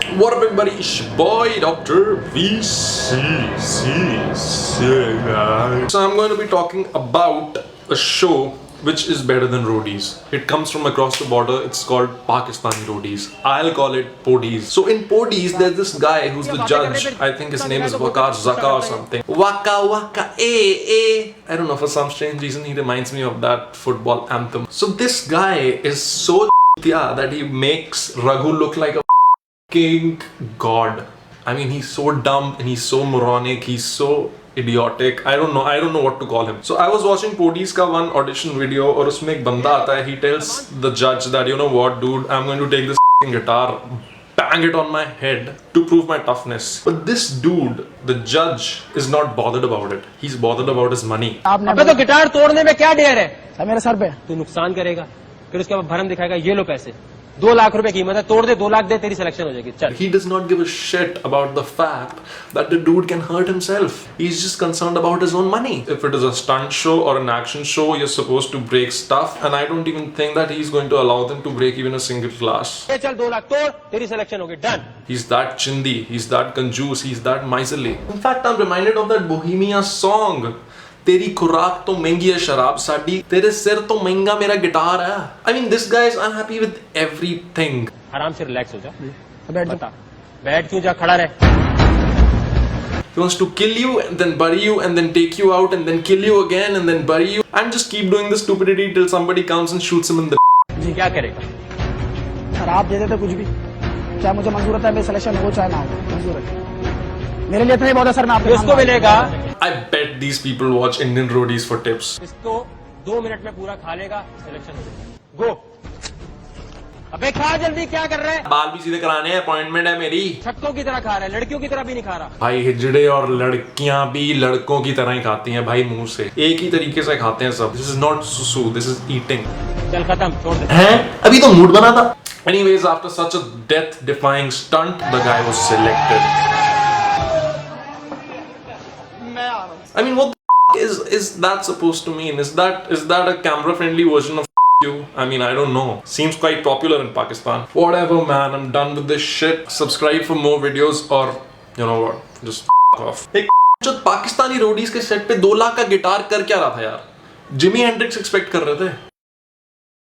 What up, everybody? It's your boy, Dr. VC. So I'm going to be talking about a show which is better than roadies. It comes from across the border. It's called Pakistani roadies. I'll call it Podies. So in Podies, there's this guy who's the judge. I think his name is Waqar Zaka or something. Waka, eh. I don't know, for some strange reason he reminds me of that football anthem. So this guy is so that he makes Raghu look like a king god. I mean, he's so dumb and he's so moronic, he's so idiotic. I don't know what to call him. So I was watching Podies ka one audition video और उसमें एक बंदा आता है. He tells the judge that, you know what, dude, I'm going to take this guitar, bang it on my head to prove my toughness. But this dude, the judge, is not bothered about it. He's bothered about his money. अबे तो guitar तोड़ने में क्या der है मेरे sir पे तू नुकसान करेगा फिर उसके बाद भरम दिखाएगा ये लो पैसे 2 लाख रुपए कीमत है तोड़ दे 2 लाख दे तेरी सिलेक्शन हो जाएगी चल He does not give a shit about the fact that the dude can hurt himself. He's just concerned about his own money. If it is a stunt show or an action show, you're supposed to break stuff, and I don't even think that he's going to allow them to break even a single glass. ये चल 2 लाख तोड़ तेरी selection होगी done He's that chindi, he's that conjuice, he's that miserly. In fact, I'm reminded of that Bohemia song. तेरी खुराक तो महंगी है शराब साडी, तेरे सिर तो महंगा मेरा गिटार है. I mean, this guy is unhappy with everything. आराम से रिलैक्स हो जा बैठ जा। बता बैठ क्यों जा खड़ा रह He wants to kill you and then bury you and then take you out and then kill you again and then bury you and just keep doing this stupidity till somebody comes and shoots him in the जी क्या करेगा शराब दे देते कुछ भी, चाहे मुझे मंजूर होता है मेरी सिलेक्शन हो चाहे ना हो, मंजूर है मेरे लिए। इतना ही बहुत है सर, मैं आपको इसको मिलेगा I bet these people watch Indian roadies for tips. इसको 2 मिनट में पूरा खा लेगा सिलेक्शन हो जाएगी गो अबे खा जल्दी क्या कर रहा है बाल भी सीधे कराने हैं, अपॉइंटमेंट है मेरी. छक्कों की तरह खा रहा है लड़कियों की तरह भी नहीं खा रहा भाई हिजड़े और लड़कियां भी लड़कों की तरह ही खाती हैं भाई, मुंह से एक ही तरीके से खाते हैं सब. This is not susu, this is eating. चल खत्म छोड़ दे हैं? अभी तो मूड बना था. Anyways, after such a death-defying stunt, the guy was selected. I mean, what the is that supposed to mean? Is that a camera-friendly version of you? I mean, I don't know. Seems quite popular in Pakistan. Whatever, man. I'm done with this shit. Subscribe for more videos, or you know what? Just off. Hey, जो Pakistani Roadies के set पे 2 लाख का guitar कर क्या रहा था यार? Jimi Hendrix expect कर रहे थे.